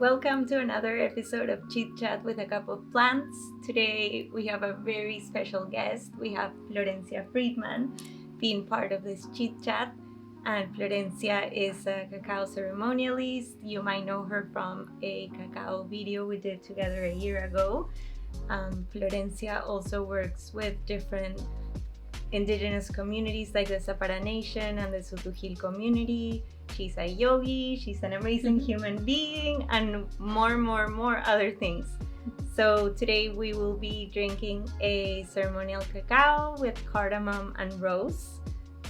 Welcome to another episode of Chit Chat with a Cup of Plants. Today we have a very special guest. We have Florencia Fridman being part of this Chit Chat. And Florencia is a cacao ceremonialist. You might know her from a cacao video we did together a year ago. Florencia also works with different indigenous communities like the Sapara Nation and the Sotujil community. She's a yogi, she's an amazing human being, and more other things. So today we will be drinking a ceremonial cacao with cardamom and rose.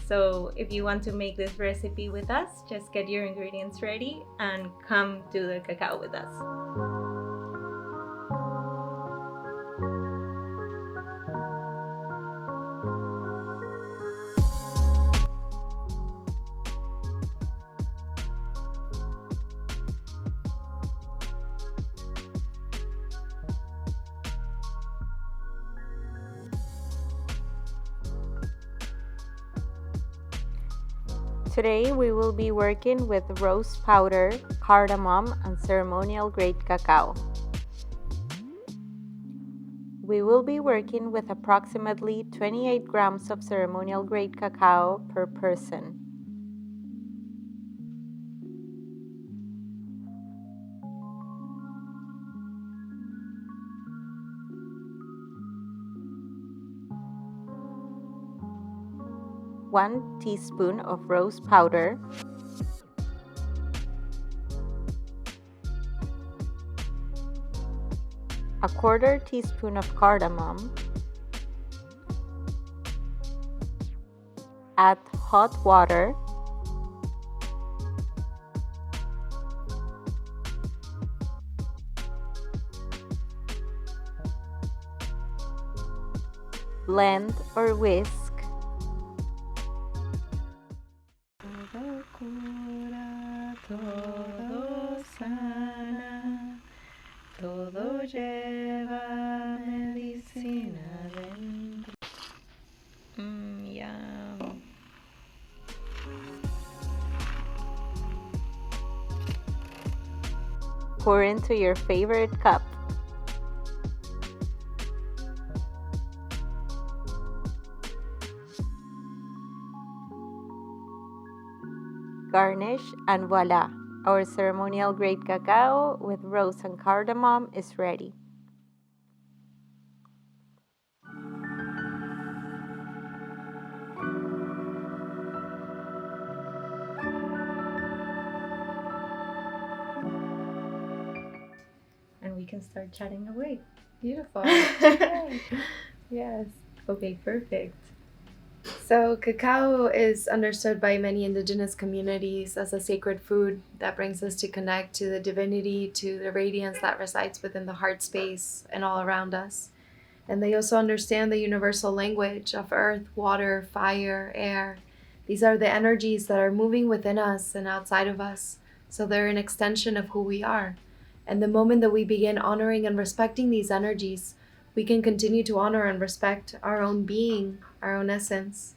So if you want to make this recipe with us, just get your ingredients ready and come do the cacao with us. Today we will be working with rose powder, cardamom, and ceremonial grade cacao. We will be working with approximately 28 grams of ceremonial grade cacao per person. One teaspoon of rose powder, a quarter teaspoon of cardamom, add hot water, blend or whisk, todo cura, todo sana, todo lleva medicina dentro. Yum. Pour into your favorite cup. Garnish, and voila! Our ceremonial grade cacao with rose and cardamom is ready. And we can start chatting away. Beautiful. Yes. Okay, perfect. So cacao is understood by many indigenous communities as a sacred food that brings us to connect to the divinity, to the radiance that resides within the heart space and all around us. And they also understand the universal language of earth, water, fire, air. These are the energies that are moving within us and outside of us. So they're an extension of who we are. And the moment that we begin honoring and respecting these energies, we can continue to honor and respect our own being, our own essence.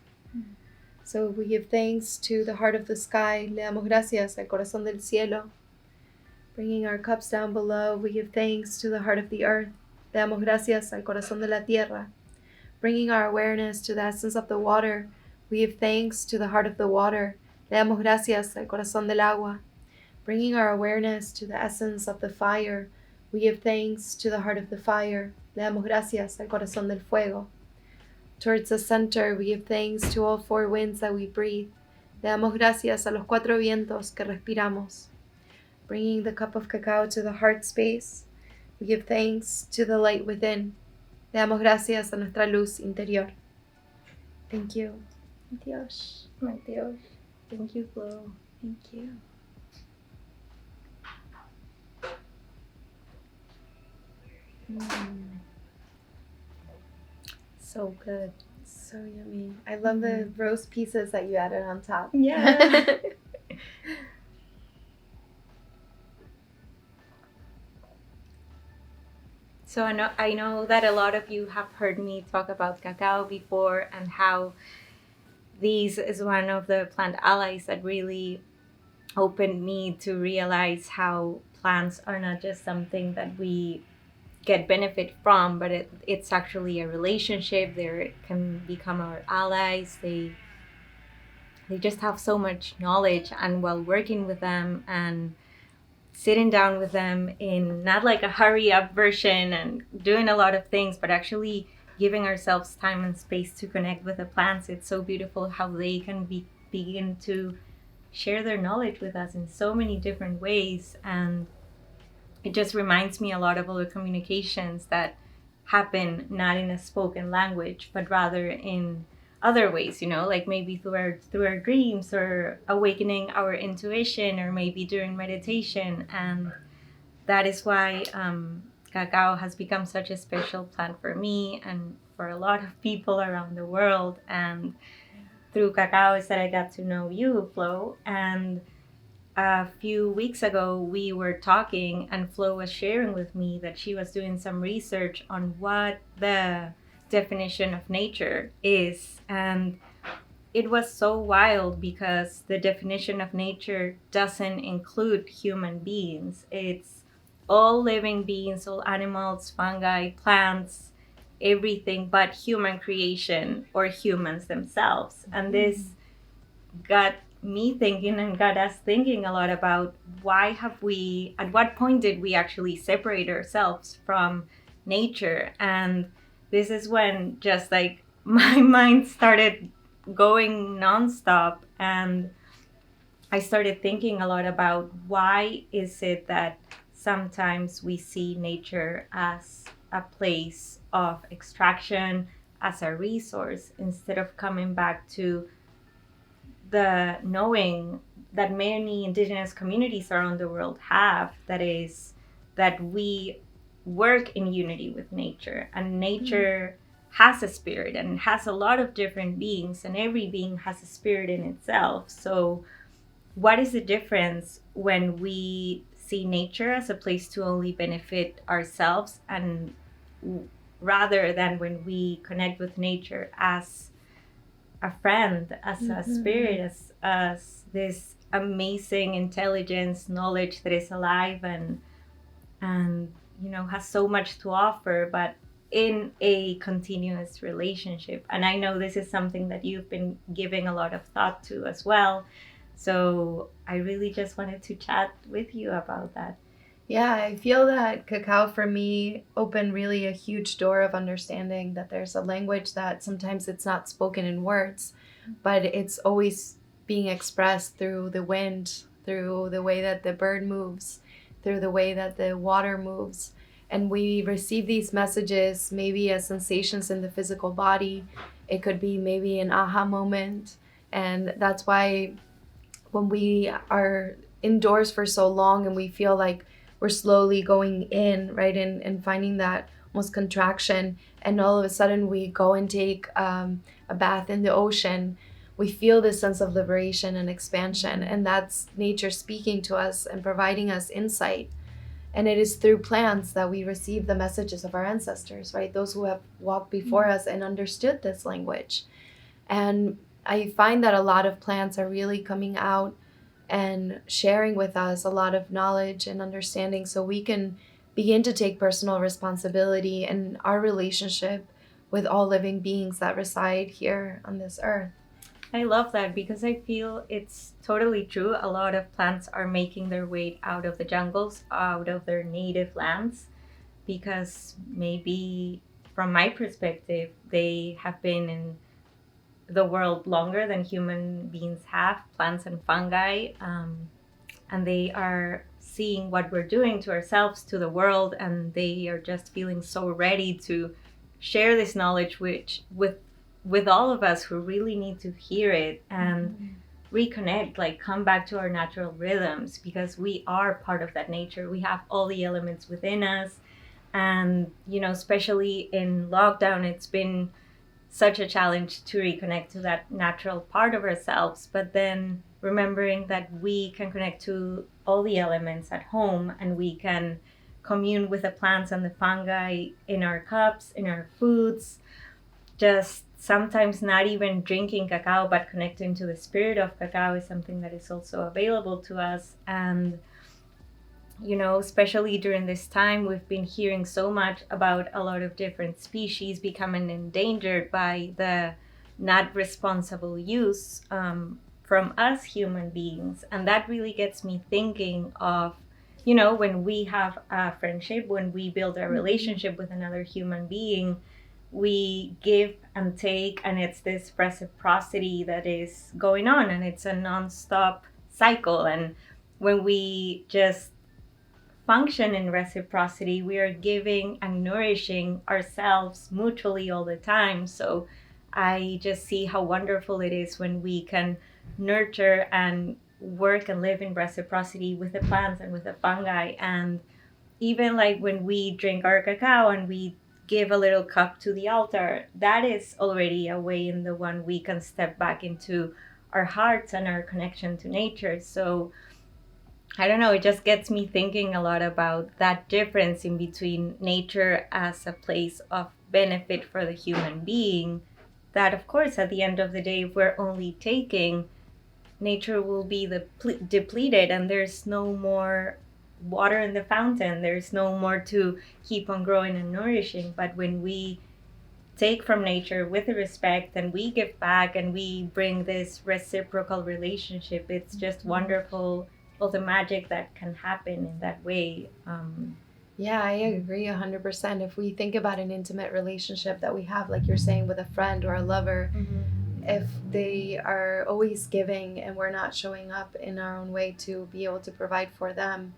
So we give thanks to the heart of the sky. Le damos gracias al corazón del cielo. Bringing our cups down below, we give thanks to the heart of the earth. Le damos gracias al corazón de la tierra. Bringing our awareness to the essence of the water, we give thanks to the heart of the water. Le damos gracias al corazón del agua. Bringing our awareness to the essence of the fire, we give thanks to the heart of the fire. Le damos gracias al corazón del fuego. Towards the center, we give thanks to all four winds that we breathe. Le damos gracias a los cuatro vientos que respiramos. Bringing the cup of cacao to the heart space, we give thanks to the light within. Le damos gracias a nuestra luz interior. Thank you. Dios, my Dios. Thank you, Flo. Thank you. So good. So yummy. I love the roast pieces that you added on top. Yeah. So I know that a lot of you have heard me talk about cacao before and how this is one of the plant allies that really opened me to realize how plants are not just something that we get benefit from, but it's actually a relationship. They can become our allies. They just have so much knowledge, and while working with them and sitting down with them in not like a hurry up version and doing a lot of things, but actually giving ourselves time and space to connect with the plants, it's so beautiful how they can begin to share their knowledge with us in so many different ways. And it just reminds me a lot of all the communications that happen not in a spoken language, but rather in other ways, like maybe through our dreams, or awakening our intuition, or maybe during meditation. And that is why cacao has become such a special plant for me and for a lot of people around the world. And through cacao is that I got to know you, Flo. And a few weeks ago, we were talking, and Flo was sharing with me that she was doing some research on what the definition of nature is. And it was so wild because the definition of nature doesn't include human beings. It's all living beings, all animals, fungi, plants, everything but human creation or humans themselves. And this got me thinking and got us thinking a lot about at what point did we actually separate ourselves from nature? And this is when just like my mind started going nonstop, and I started thinking a lot about why is it that sometimes we see nature as a place of extraction, as a resource, instead of coming back to the knowing that many indigenous communities around the world have, that is that we work in unity with nature, and nature has a spirit and has a lot of different beings, and every being has a spirit in itself. So what is the difference when we see nature as a place to only benefit ourselves, and rather than when we connect with nature as a friend, as a spirit, as this amazing intelligence, knowledge that is alive and has so much to offer, but in a continuous relationship. And I know this is something that you've been giving a lot of thought to as well. So I really just wanted to chat with you about that. Yeah, I feel that cacao for me opened really a huge door of understanding that there's a language that sometimes it's not spoken in words, but it's always being expressed through the wind, through the way that the bird moves, through the way that the water moves. And we receive these messages maybe as sensations in the physical body. It could be maybe an aha moment. And that's why when we are indoors for so long and we feel like we're slowly going in, right, and finding that almost contraction, and all of a sudden we go and take a bath in the ocean, we feel this sense of liberation and expansion, and that's nature speaking to us and providing us insight. And it is through plants that we receive the messages of our ancestors, right, those who have walked before us and understood this language. And I find that a lot of plants are really coming out and sharing with us a lot of knowledge and understanding, so we can begin to take personal responsibility in our relationship with all living beings that reside here on this earth. I love that, because I feel it's totally true. A lot of plants are making their way out of the jungles, out of their native lands, because maybe from my perspective, they have been in the world longer than human beings have, plants and fungi, and they are seeing what we're doing to ourselves, to the world, and they are just feeling so ready to share this knowledge with all of us who really need to hear it and reconnect, like come back to our natural rhythms, because we are part of that nature. We have all the elements within us, and especially in lockdown, it's been such a challenge to reconnect to that natural part of ourselves, but then remembering that we can connect to all the elements at home, and we can commune with the plants and the fungi in our cups, in our foods, just sometimes not even drinking cacao, but connecting to the spirit of cacao is something that is also available to us. And especially during this time, we've been hearing so much about a lot of different species becoming endangered by the not responsible use from us human beings. And that really gets me thinking of, when we have a friendship, when we build a relationship with another human being, we give and take, and it's this reciprocity that is going on, and it's a non-stop cycle. And when we just function in reciprocity, we are giving and nourishing ourselves mutually all the time. So I just see how wonderful it is when we can nurture and work and live in reciprocity with the plants and with the fungi. And even like when we drink our cacao and we give a little cup to the altar, that is already a way in the one we can step back into our hearts and our connection to nature. So I don't know, it just gets me thinking a lot about that difference in between nature as a place of benefit for the human being. That, of course, at the end of the day, if we're only taking, nature will be depleted, and there's no more water in the fountain. There's no more to keep on growing and nourishing. But when we take from nature with respect and we give back and we bring this reciprocal relationship, it's just wonderful, all the magic that can happen in that way. Yeah, I agree 100%. If we think about an intimate relationship that we have, like you're saying, with a friend or a lover, if they are always giving and we're not showing up in our own way to be able to provide for them,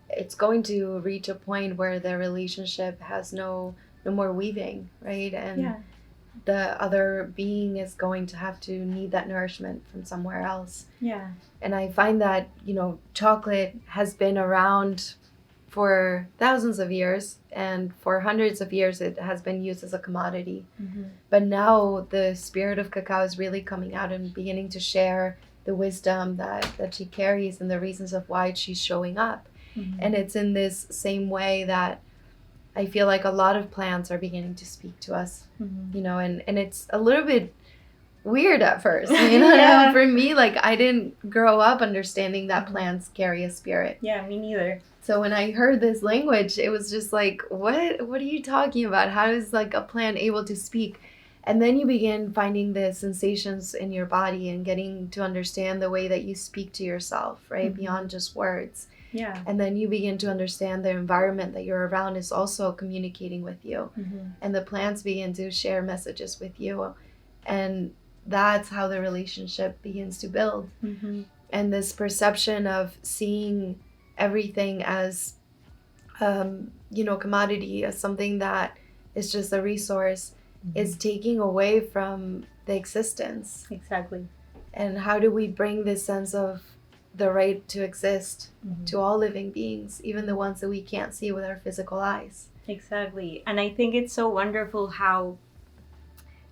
it's going to reach a point where the relationship has no more weaving, right? And the other being is going to have to need that nourishment from somewhere else. Yeah. And I find that, chocolate has been around for thousands of years, and for hundreds of years it has been used as a commodity. But now the spirit of cacao is really coming out and beginning to share the wisdom that she carries and the reasons of why she's showing up. And it's in this same way that I feel like a lot of plants are beginning to speak to us, and it's a little bit weird at first, Yeah. For me, like, I didn't grow up understanding that plants carry a spirit. Yeah, me neither. So when I heard this language, it was just like, what are you talking about? How is like a plant able to speak? And then you begin finding the sensations in your body and getting to understand the way that you speak to yourself, right? Beyond just words. Yeah. And then you begin to understand the environment that you're around is also communicating with you. And the plants begin to share messages with you. And that's how the relationship begins to build. And this perception of seeing everything as, commodity, as something that is just a resource, is taking away from the existence. Exactly. And how do we bring this sense of the right to exist to all living beings, even the ones that we can't see with our physical eyes? Exactly. And I think it's so wonderful how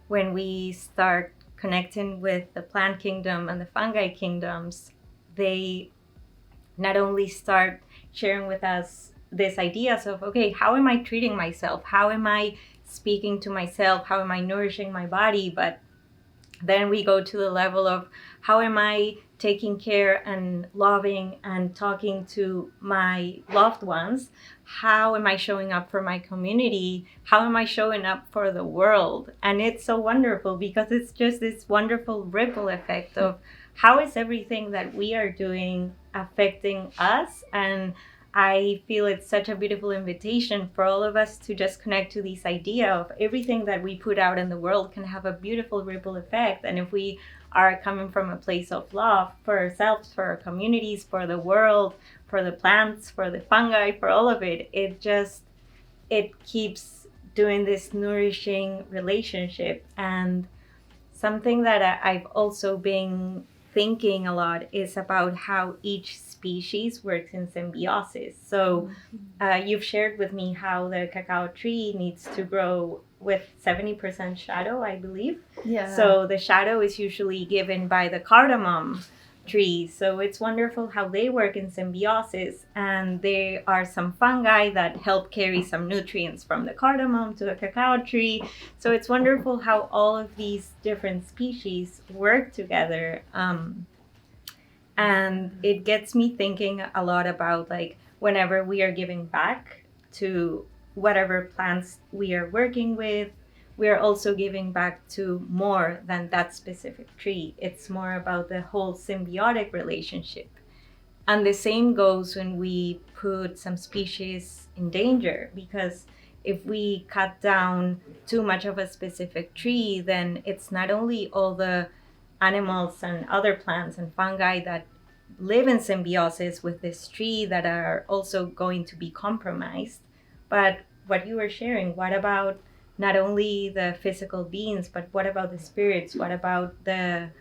when we start connecting with the plant kingdom and the fungi kingdoms, they not only start sharing with us these ideas of, okay, how am I treating myself? How am I speaking to myself? How am I nourishing my body? But then we go to the level of, how am I taking care and loving and talking to my loved ones? How am I showing up for my community? How am I showing up for the world? And it's so wonderful because it's just this wonderful ripple effect of how is everything that we are doing affecting us. And I feel it's such a beautiful invitation for all of us to just connect to this idea of everything that we put out in the world can have a beautiful ripple effect. And if we are coming from a place of love for ourselves, for our communities, for the world, for the plants, for the fungi, for all of it, it keeps doing this nourishing relationship. And something that I've also been thinking a lot is about how each species works in symbiosis. So you've shared with me how the cacao tree needs to grow with 70% shadow, I believe. Yeah. So the shadow is usually given by the cardamom trees. So it's wonderful how they work in symbiosis. And there are some fungi that help carry some nutrients from the cardamom to the cacao tree. So it's wonderful how all of these different species work together. And it gets me thinking a lot about, like, whenever we are giving back to whatever plants we are working with, we are also giving back to more than that specific tree. It's more about the whole symbiotic relationship. And the same goes when we put some species in danger, because if we cut down too much of a specific tree, then it's not only all the animals and other plants and fungi that live in symbiosis with this tree that are also going to be compromised. But what you were sharing, what about not only the physical beings, but what about the spirits? What about the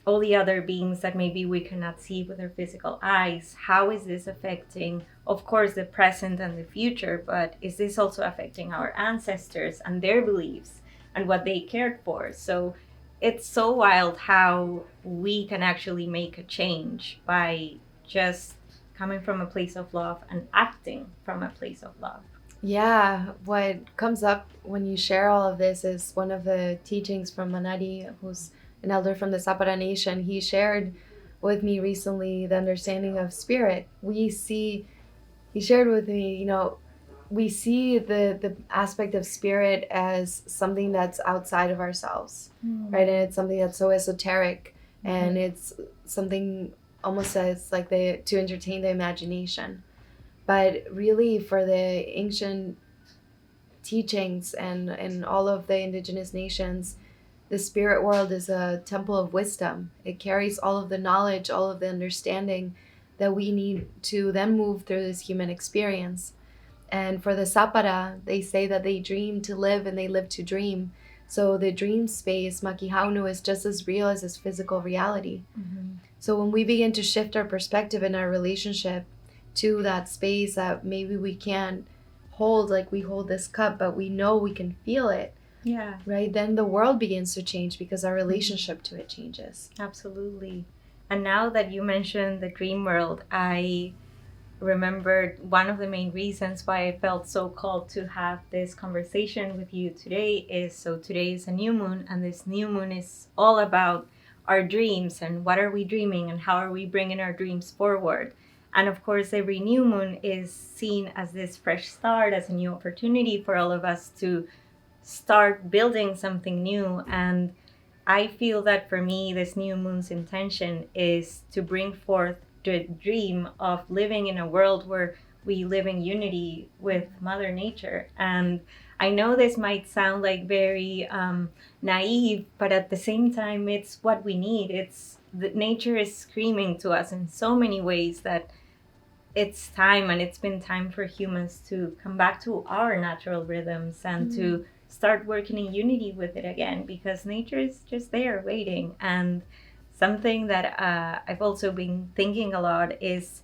all the other beings that maybe we cannot see with our physical eyes? How is this affecting, of course, the present and the future, but is this also affecting our ancestors and their beliefs and what they cared for? So it's so wild how we can actually make a change by just coming from a place of love and acting from a place of love. Yeah, what comes up when you share all of this is one of the teachings from Manadi, who's an elder from the Sapara Nation. He shared with me recently the understanding of spirit. He shared with me, we see the aspect of spirit as something that's outside of ourselves, right? And it's something that's so esoteric, and it's something almost as like to entertain the imagination. But really, for the ancient teachings and all of the indigenous nations, the spirit world is a temple of wisdom. It carries all of the knowledge, all of the understanding that we need to then move through this human experience. And for the Sapara, they say that they dream to live and they live to dream. So the dream space, Makihaunu, is just as real as this physical reality. So when we begin to shift our perspective in our relationship to that space that maybe we can't hold, like we hold this cup, but we know we can feel it. Yeah. Right? Then the world begins to change because our relationship to it changes. Absolutely. And now that you mentioned the dream world, I remembered one of the main reasons why I felt so called to have this conversation with you today is, so today is a new moon, and this new moon is all about our dreams and what are we dreaming and how are we bringing our dreams forward. And of course, every new moon is seen as this fresh start, as a new opportunity for all of us to start building something new. And I feel that for me, this new moon's intention is to bring forth the dream of living in a world where we live in unity with Mother Nature. And I know this might sound like very naive, but at the same time, it's what we need. It's that nature is screaming to us in so many ways that it's time, and it's been time for humans to come back to our natural rhythms and to start working in unity with it again, because nature is just there waiting. And something that I've also been thinking a lot is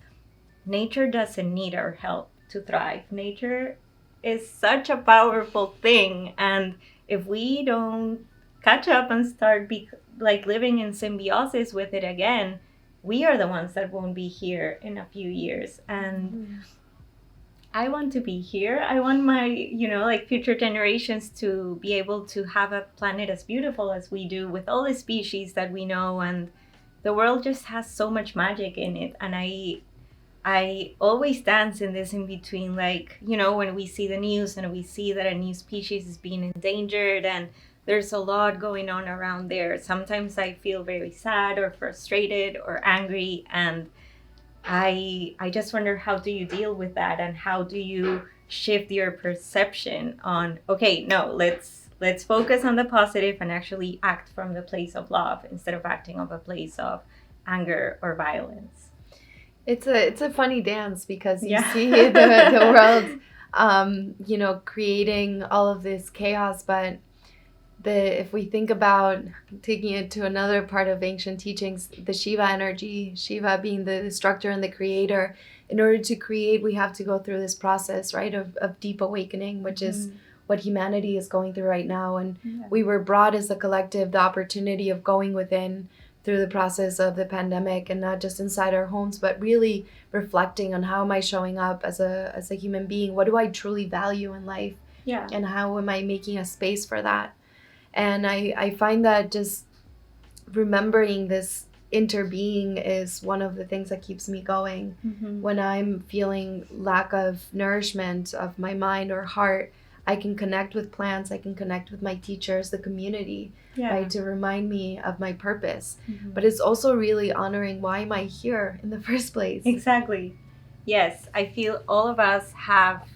nature doesn't need our help to thrive. Nature is such a powerful thing, and if we don't catch up and start living in symbiosis with it again, we are the ones that won't be here in a few years. And I want to be here. I want my, future generations to be able to have a planet as beautiful as we do, with all the species that we know. And the world just has so much magic in it. And I always dance in this in between, when we see the news and we see that a new species is being endangered and there's a lot going on around there. Sometimes I feel very sad or frustrated or angry, and I just wonder, how do you deal with that, and how do you shift your perception on, okay, no, let's focus on the positive and actually act from the place of love instead of acting of a place of anger or violence. It's a funny dance, because you see the world creating all of this chaos, but if we think about taking it to another part of ancient teachings, the Shiva energy, Shiva being the destructor and the creator, in order to create, we have to go through this process, right, of deep awakening, which is what humanity is going through right now. And we were brought as a collective the opportunity of going within through the process of the pandemic, and not just inside our homes, but really reflecting on, how am I showing up as a human being? What do I truly value in life? Yeah. And how am I making a space for that? And I find that just remembering this interbeing is one of the things that keeps me going. When I'm feeling lack of nourishment of my mind or heart, I can connect with plants, I can connect with my teachers, the community, right, to remind me of my purpose. But it's also really honoring, why am I here in the first place? Exactly. Yes, I feel all of us have,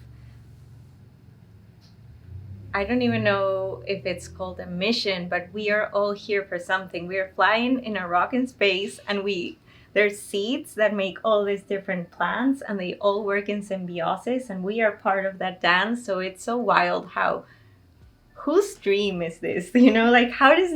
I don't even know if it's called a mission, but we are all here for something. We are flying in a rock in space, and there's seeds that make all these different plants, and they all work in symbiosis, and we are part of that dance. So it's so wild how, whose dream is this? You know, like, how does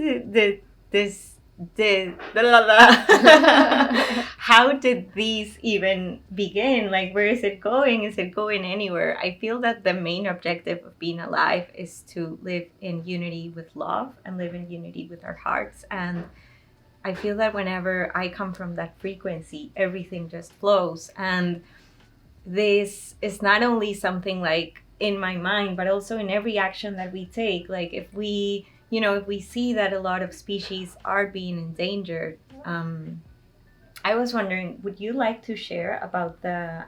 how did these even begin? Like, where is it going? Is it going anywhere? I feel that the main objective of being alive is to live in unity with love and live in unity with our hearts. And I feel that whenever I come from that frequency, everything just flows. And this is not only something like in my mind, but also in every action that we take. Like, if we see that a lot of species are being endangered, I was wondering, would you like to share about the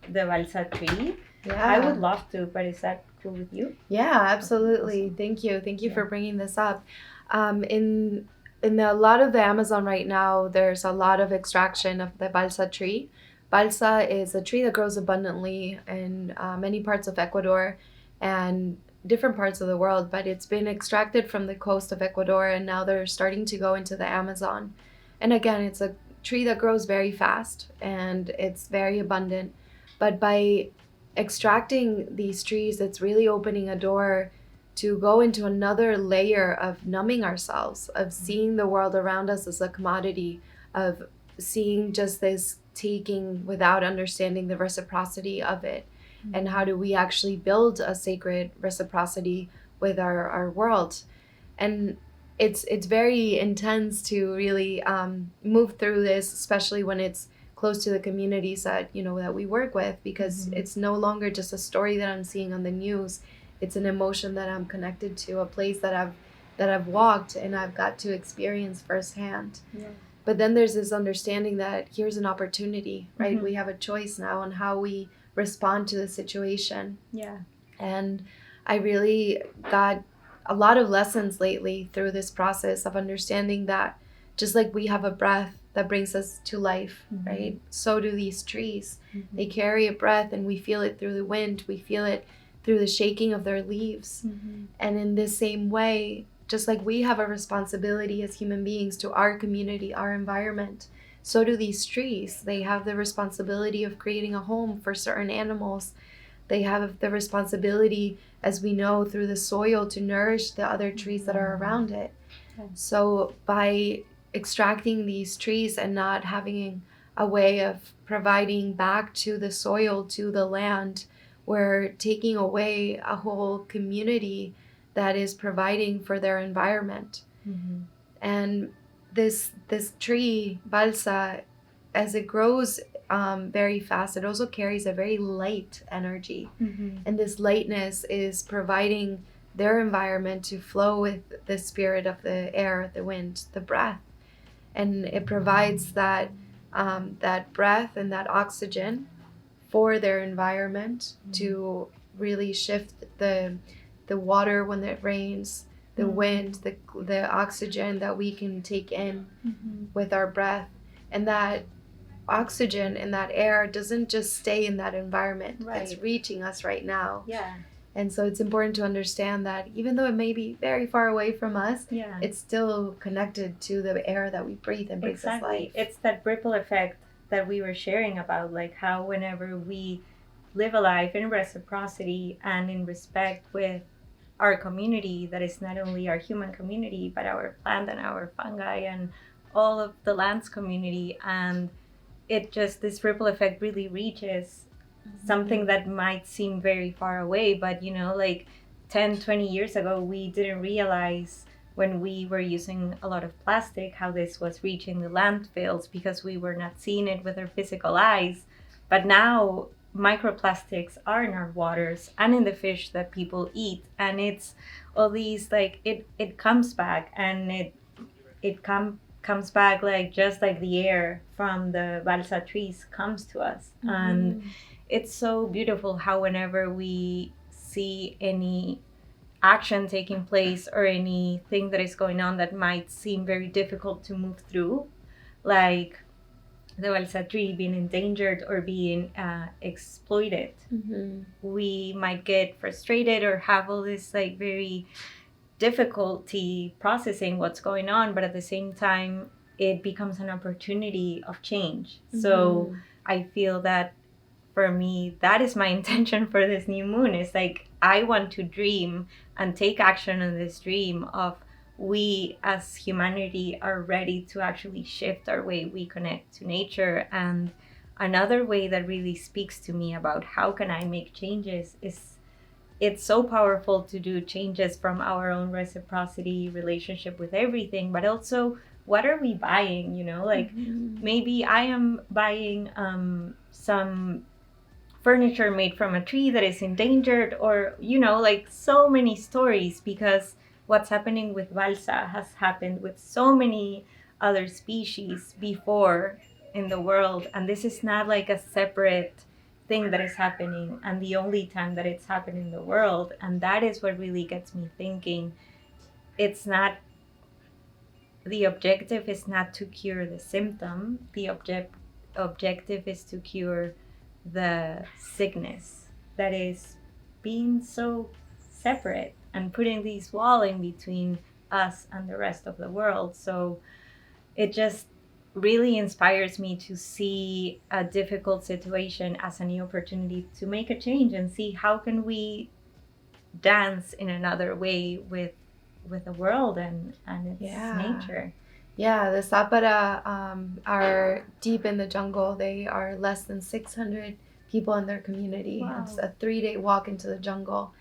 Balsa Tree? Yeah. I would love to, but is that cool with you? Yeah, absolutely. Awesome. Thank you for bringing this up. In a lot of the Amazon right now, there's a lot of extraction of the Balsa tree. Balsa is a tree that grows abundantly in many parts of Ecuador and different parts of the world, but it's been extracted from the coast of Ecuador, and now they're starting to go into the Amazon. And again, it's a tree that grows very fast and it's very abundant. But by extracting these trees, it's really opening a door to go into another layer of numbing ourselves, of seeing the world around us as a commodity, of seeing just this taking without understanding the reciprocity of it. And how do we actually build a sacred reciprocity with our world? And it's very intense to really move through this, especially when it's close to the communities that that we work with, because it's no longer just a story that I'm seeing on the news. It's an emotion that I'm connected to, a place that I've walked and I've got to experience firsthand. Yeah. But then there's this understanding that here's an opportunity, right? We have a choice now on how we respond to the situation. Yeah. And I really got a lot of lessons lately through this process of understanding that just like we have a breath that brings us to life, right? So do these trees. They carry a breath, and we feel it through the wind. We feel it through the shaking of their leaves. And in this same way, just like we have a responsibility as human beings to our community, our environment, so do these trees. They have the responsibility of creating a home for certain animals. They have the responsibility, as we know, through the soil to nourish the other trees that are around it. So by extracting these trees and not having a way of providing back to the soil, to the land, we're taking away a whole community that is providing for their environment. And this tree, Balsa, as it grows very fast, it also carries a very light energy. And this lightness is providing their environment to flow with the spirit of the air, the wind, the breath. And it provides that breath and that oxygen for their environment to really shift the water when it rains, the wind, the oxygen that we can take in with our breath. And that oxygen and that air doesn't just stay in that environment. Right. It's reaching us right now. Yeah. And so it's important to understand that even though it may be very far away from us, it's still connected to the air that we breathe and brings us life. It's that ripple effect that we were sharing about, like how whenever we live a life in reciprocity and in respect with our community, that is not only our human community, but our plant and our fungi and all of the land's community. And it just, this ripple effect really reaches something that might seem very far away, but like 10-20 years ago, we didn't realize, when we were using a lot of plastic, how this was reaching the landfills because we were not seeing it with our physical eyes. But now microplastics are in our waters and in the fish that people eat, and it's all these, like, it comes back, and it comes back like just like the air from the balsa trees comes to us. And it's so beautiful how whenever we see any action taking place or anything that is going on that might seem very difficult to move through, like the balsa tree being endangered or being exploited, we might get frustrated or have all this like very difficulty processing what's going on, but at the same time it becomes an opportunity of change. So I feel that for me, that is my intention for this new moon. Is like I want to dream and take action on this dream of we as humanity are ready to actually shift our way we connect to nature. And another way that really speaks to me about how can I make changes is it's so powerful to do changes from our own reciprocity relationship with everything, but also what are we buying, you know, like maybe I am buying some furniture made from a tree that is endangered, or you know, like so many stories, because what's happening with balsa has happened with so many other species before in the world, and this is not like a separate thing that is happening and the only time that it's happened in the world. And that is what really gets me thinking. It's not, the objective is not to cure the symptom, the objective is to cure the sickness that is being so separate and putting this wall in between us and the rest of the world. So it just really inspires me to see a difficult situation as a new opportunity to make a change and see how can we dance in another way with the world and its nature. Yeah, the Sapara are deep in the jungle. They are less than 600 people in their community. Wow. It's a 3-day walk into the jungle.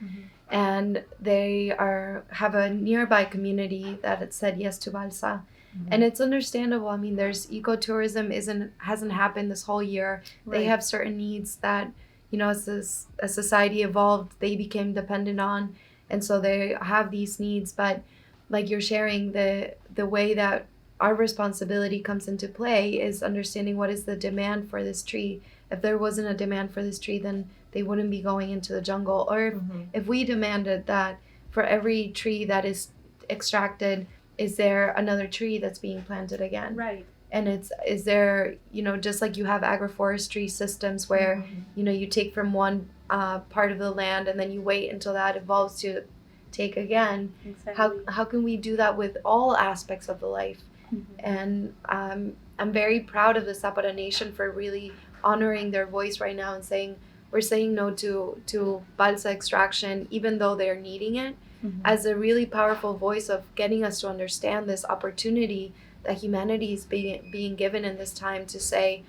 And they have a nearby community that had said yes to balsa. And it's understandable. I mean, there's ecotourism hasn't happened this whole year. Right. They have certain needs that, you know, as society evolved, they became dependent on. And so they have these needs. But like you're sharing, the way that our responsibility comes into play is understanding what is the demand for this tree. If there wasn't a demand for this tree, then they wouldn't be going into the jungle. Or if we demanded that for every tree that is extracted, is there another tree that's being planted again? Right. And is there, you know, just like you have agroforestry systems where, you know, you take from one part of the land and then you wait until that evolves to take again. Exactly. How can we do that with all aspects of the life? And I'm very proud of the Sapara Nation for really honoring their voice right now and saying, we're saying no to balsa extraction, even though they're needing it, as a really powerful voice of getting us to understand this opportunity that humanity is being given in this time to say,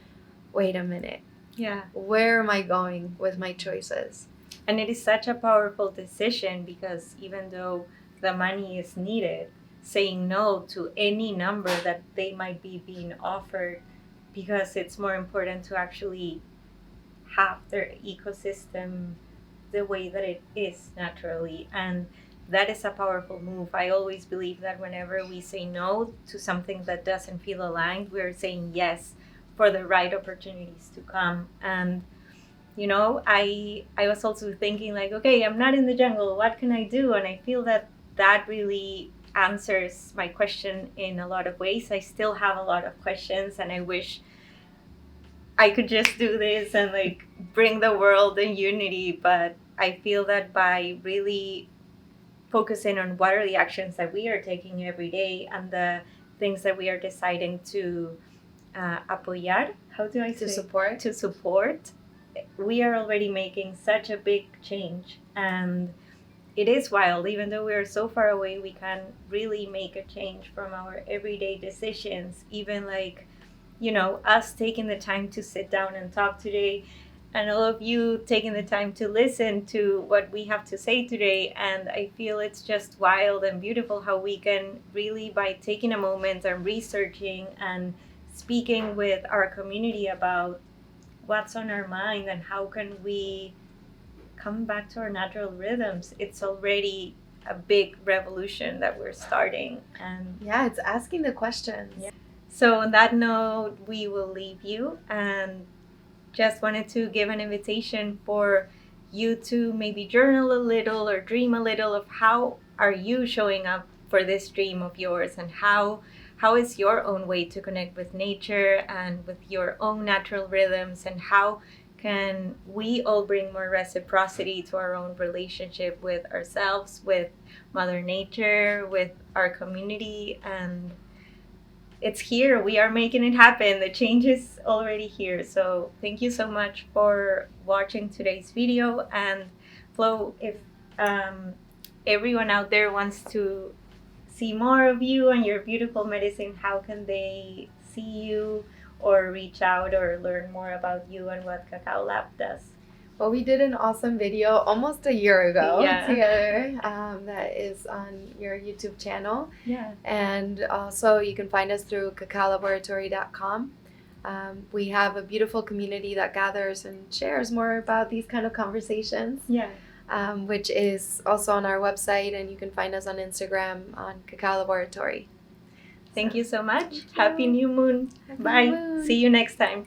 wait a minute, where am I going with my choices? And it is such a powerful decision, because even though the money is needed, saying no to any number that they might be being offered, because it's more important to actually have their ecosystem the way that it is naturally. And that is a powerful move. I always believe that whenever we say no to something that doesn't feel aligned, we're saying yes for the right opportunities to come. And you know, I was also thinking like, okay, I'm not in the jungle, what can I do? And I feel that really answers my question in a lot of ways. I still have a lot of questions, and I wish I could just do this and like bring the world in unity, but I feel that by really focusing on what are the actions that we are taking every day and the things that we are deciding to apoyar, how do I say? To support, we are already making such a big change. And it is wild, even though we are so far away, we can really make a change from our everyday decisions. Even like, you know, us taking the time to sit down and talk today, and all of you taking the time to listen to what we have to say today. And I feel it's just wild and beautiful how we can really, by taking a moment and researching and speaking with our community about what's on our mind and how can we come back to our natural rhythms, it's already a big revolution that we're starting. And yeah, it's asking the questions. Yeah. So on that note, we will leave you, and just wanted to give an invitation for you to maybe journal a little or dream a little of how are you showing up for this dream of yours, and how is your own way to connect with nature and with your own natural rhythms, and how can we all bring more reciprocity to our own relationship with ourselves, with Mother Nature, with our community. And it's here. We are making it happen. The change is already here. So thank you so much for watching today's video. And Flo, if everyone out there wants to see more of you and your beautiful medicine, how can they see you or reach out or learn more about you and what Cacao Lab does? Well, we did an awesome video almost a year ago Yeah. together that is on your YouTube channel. Yeah. And also you can find us through cacaolaboratory.com. We have a beautiful community that gathers and shares more about these kind of conversations. Yeah. Which is also on our website, and you can find us on Instagram on Cacao Laboratory. Thank you so much. Thank you. Happy new moon. Happy Bye. moon. See you next time.